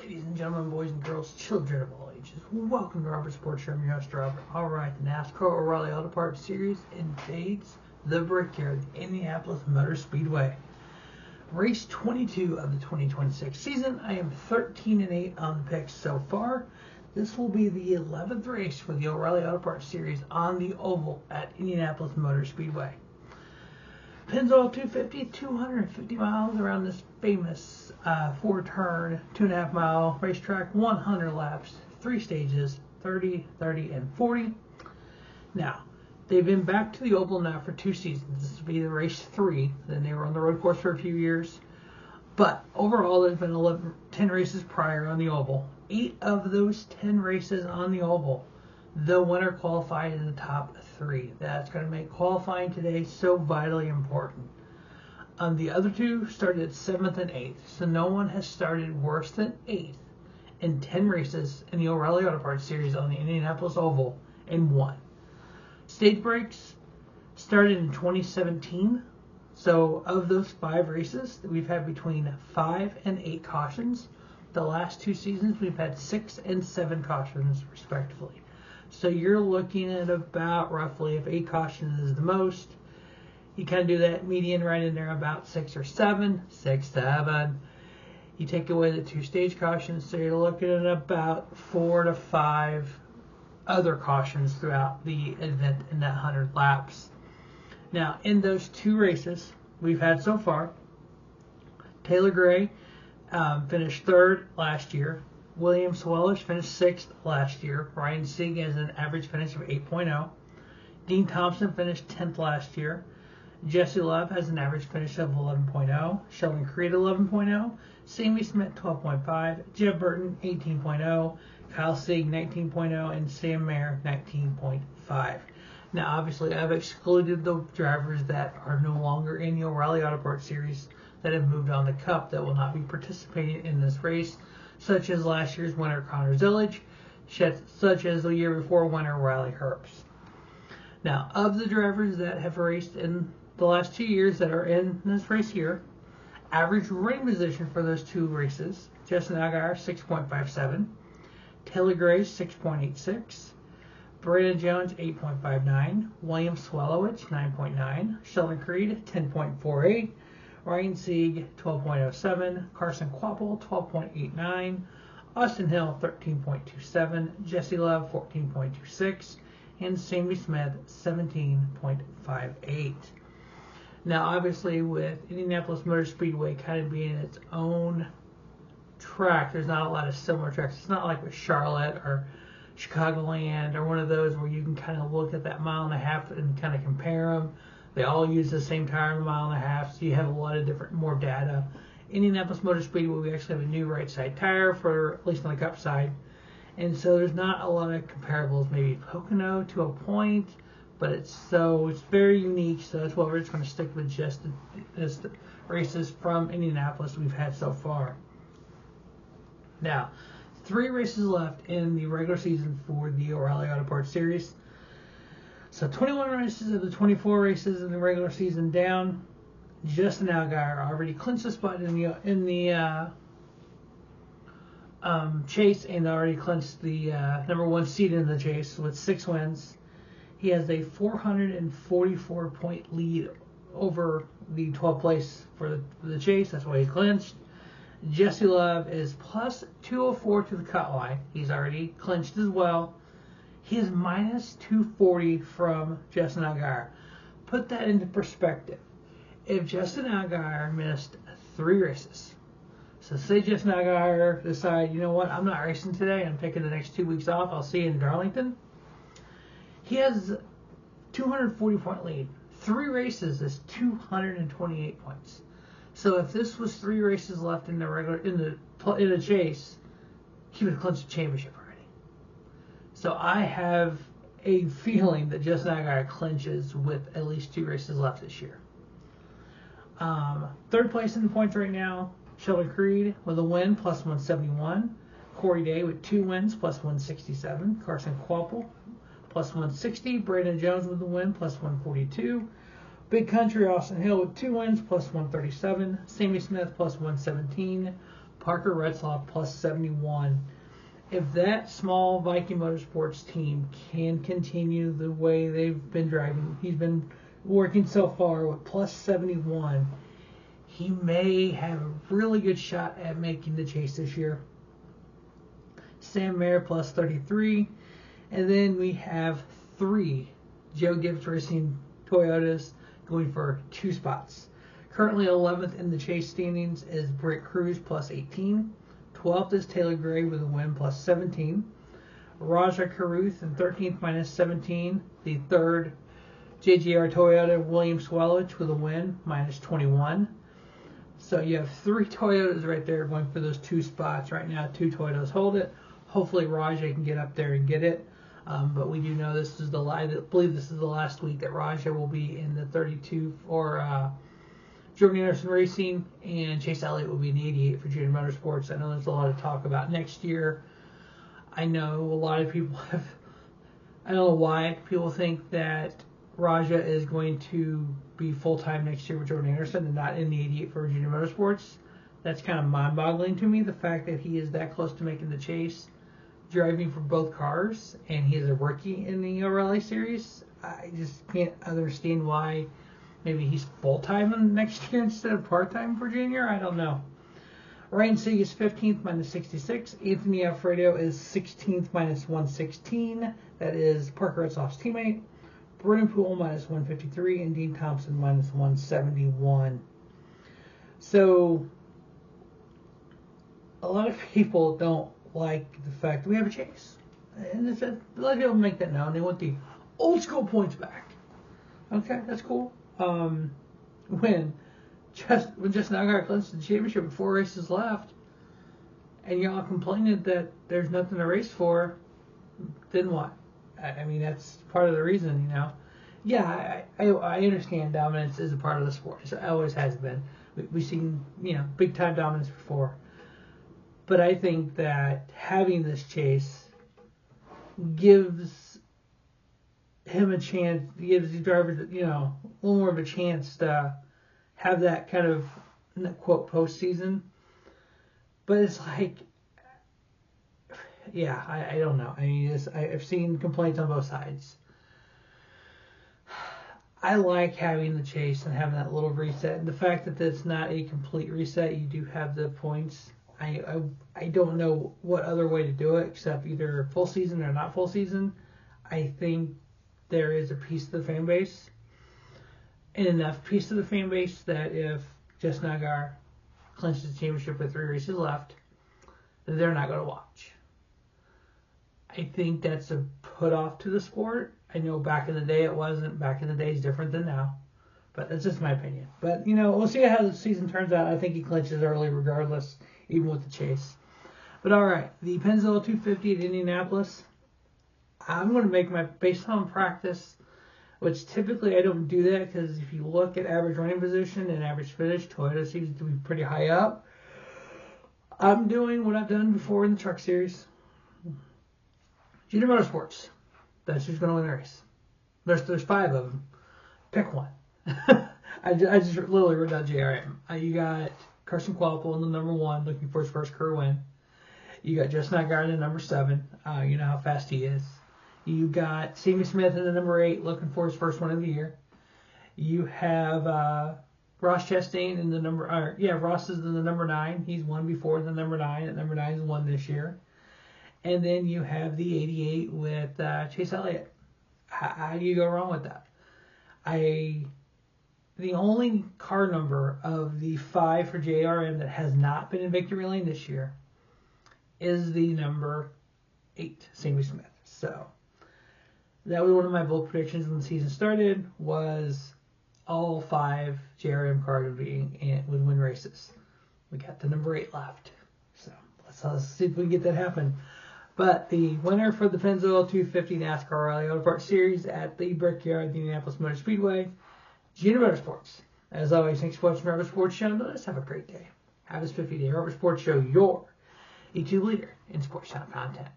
Ladies and gentlemen, boys and girls, children of all ages, welcome to Robert Sports Show. I'm your host, Robert. Alright, the NASCAR O'Reilly Auto Parts Series invades the Brickyard, Indianapolis Motor Speedway. Race 22 of the 2026 season. I am 13-8 on the picks so far. This will be the 11th race for the O'Reilly Auto Parts Series on the oval at Indianapolis Motor Speedway. Pennzoil 250, 250 miles around this famous 4-turn, 2.5 mile racetrack, 100 laps, 3 stages, 30, 30, and 40. Now, they've been back to the oval now for 2 seasons. This will be the race 3. Then they were on the road course for a few years. But overall, there's been 10 races prior on the oval. 8 of those 10 races on the oval, the winner qualified in the top 3. That's going to make qualifying today so vitally important. The other 2 started 7th and 8th, so no one has started worse than 8th in 10 races in the O'Reilly Auto Parts Series on the Indianapolis Oval and won. Stage breaks started in 2017, so of those 5 races, we've had between 5 and 8 cautions. The last 2 seasons, we've had 6 and 7 cautions, respectively. So you're looking at about roughly, if 8 cautions is the most, you kind of do that median right in there about 6 or 7, 6, 7. You take away the 2 stage cautions, so you're looking at about 4 to 5 other cautions throughout the event in that 100 laps. Now, in those 2 races we've had so far, Taylor Gray finished 3rd last year. William Swellish finished 6th last year. Ryan Sieg has an average finish of 8.0. Dean Thompson finished 10th last year. Jesse Love has an average finish of 11.0. Sheldon Creed 11.0. Sammy Smith 12.5. Jeb Burton 18.0. Kyle Sieg 19.0. And Sam Mayer 19.5. Now, obviously, I've excluded the drivers that are no longer in the O'Reilly Auto Parts Series that have moved on the Cup that will not be participating in this race, such as last year's winner Connor Zillage, such as the year before winner Riley Herbst. Now, of the drivers that have raced in the last 2 years that are in this race here, average running position for those 2 races, Justin Allgaier 6.57, Taylor Gray 6.86, Brandon Jones 8.59, William Swelowich 9.9, Sheldon Creed 10.48, Ryan Sieg 12.07, Carson Kvapil 12.89, Austin Hill 13.27, Jesse Love 14.26, and Sammy Smith 17.58. Now, obviously, with Indianapolis Motor Speedway kind of being its own track, there's not a lot of similar tracks. It's not like with Charlotte or Chicagoland or one of those where you can kind of look at that 1.5 miles and kind of compare them. They all use the same tire in 1.5 miles, so you have a lot of more data. Indianapolis Motor Speedway, we actually have a new right side tire for, at least on the Cup side. And so there's not a lot of comparables, maybe Pocono to a point, but it's very unique, so that's why we're just going to stick with just the races from Indianapolis we've had so far. Now, 3 races left in the regular season for the O'Reilly Auto Parts Series. So 21 races of the 24 races in the regular season down. Justin Allgaier already clinched the spot in the chase and already clinched the number 1 seed in the chase with 6 wins. He has a 444-point lead over the 12th place for the chase. That's why he clinched. Jesse Love is plus 204 to the cut line. He's already clinched as well. He is minus 240 from Justin Allgaier. Put that into perspective. If Justin Allgaier missed 3 races, so say Justin Allgaier decide, you know what, I'm not racing today, I'm taking the next 2 weeks off, I'll see you in Darlington. He has 240-point lead. 3 races is 228 points. So if this was 3 races left in the chase, he would have clinched the championship already. So I have a feeling that Justin Allgaier clinches with at least 2 races left this year. 3rd place in the points right now, Sheldon Creed with a win, plus 171. Corey Day with 2 wins, plus 167. Carson Kvapil, plus 160. Brandon Jones with a win, plus 142. Big Country Austin Hill with 2 wins, plus 137. Sammy Smith, plus 117. Parker Retzlaff plus 71. If that small Viking Motorsports team can continue the way they've been driving, he's been working so far with plus 71, he may have a really good shot at making the chase this year. Sam Mayer plus 33. And then we have 3 Joe Gibbs Racing Toyotas going for 2 spots. Currently 11th in the chase standings is Britt Cruz plus 18. 12th is Taylor Gray with a win plus 17. Raja Caruth in 13th minus 17. The third JGR Toyota William Swellich with a win minus 21. So you have 3 Toyotas right there going for those 2 spots. Right now 2 Toyotas hold it. Hopefully Raja can get up there and get it. But we do know this is I believe this is the last week that Raja will be in the 32 for Jordan Anderson Racing, and Chase Elliott will be in the 88 for Junior Motorsports. I know there's a lot of talk about next year. I know a lot of people have, I don't know why people think that Raja is going to be full-time next year with Jordan Anderson and not in the 88 for Junior Motorsports. That's kind of mind-boggling to me, the fact that he is that close to making the chase, driving for both cars, and he is a rookie in the Rally Series. I just can't understand why. Maybe he's full-time next year instead of part-time for junior. I don't know. Ryan Sieg is 15th minus 66. Anthony Alfredo is 16th minus 116. That is Parker Retzlaff's teammate. Brennan Poole minus 153. And Dean Thompson minus 171. So, a lot of people don't like the fact that we have a chase. And a lot of people make that known. They want the old school points back. Okay, that's cool. When just now got clinched the championship with 4 races left, and y'all complaining that there's nothing to race for, then what? I mean, that's part of the reason, you know. Yeah, I understand dominance is a part of the sport. It always has been. We've seen, you know, big time dominance before. But I think that having this chase gives him a chance, gives the driver, you know, a little more of a chance to have that kind of, quote, postseason. But it's like, yeah, I don't know. I mean, I've seen complaints on both sides. I like having the chase and having that little reset. And the fact that it's not a complete reset, you do have the points. I don't know what other way to do it except either full season or not full season. I think there is a piece of the fan base, and enough piece of the fan base that if Jess Nagar clinches the championship with 3 races left, they're not going to watch. I think that's a put off to the sport. I know back in the day it wasn't. Back in the day is different than now. But that's just my opinion. But, you know, we'll see how the season turns out. I think he clinches early regardless, even with the chase. But all right, the Pennzoil 250 at Indianapolis. I'm going to make my, based on practice, which typically I don't do that because if you look at average running position and average finish, Toyota seems to be pretty high up. I'm doing what I've done before in the Truck Series. Junior Motorsports. That's who's going to win the race. There's 5 of them. Pick one. I just literally wrote down JRM. You got Carson Qualpole in the number 1, looking for his first career win. You got Justin Nygaard in the number 7. You know how fast he is. You got Sammy Smith in the number 8, looking for his first win of the year. You have Ross Chastain in the number. Ross is in the number 9. He's won before the number 9. At number 9 is won this year. And then you have the 88 with Chase Elliott. How do you go wrong with that? The only car number of the 5 for JRM that has not been in victory lane this year is the number 8, Sammy Smith. So that was one of my bold predictions when the season started, was all 5 JRM cars would win races. We got the number 8 left. So let's see if we can get that happen. But the winner for the Pennzoil 250 NASCAR Rally Auto Parts Series at the Brickyard at the Indianapolis Motor Speedway, Junior Motorsports. As always, thanks for watching Rubber Sports Show. Let's have a great day. Have this 50-day Rubber Sports Show, your YouTube leader in sports channel content.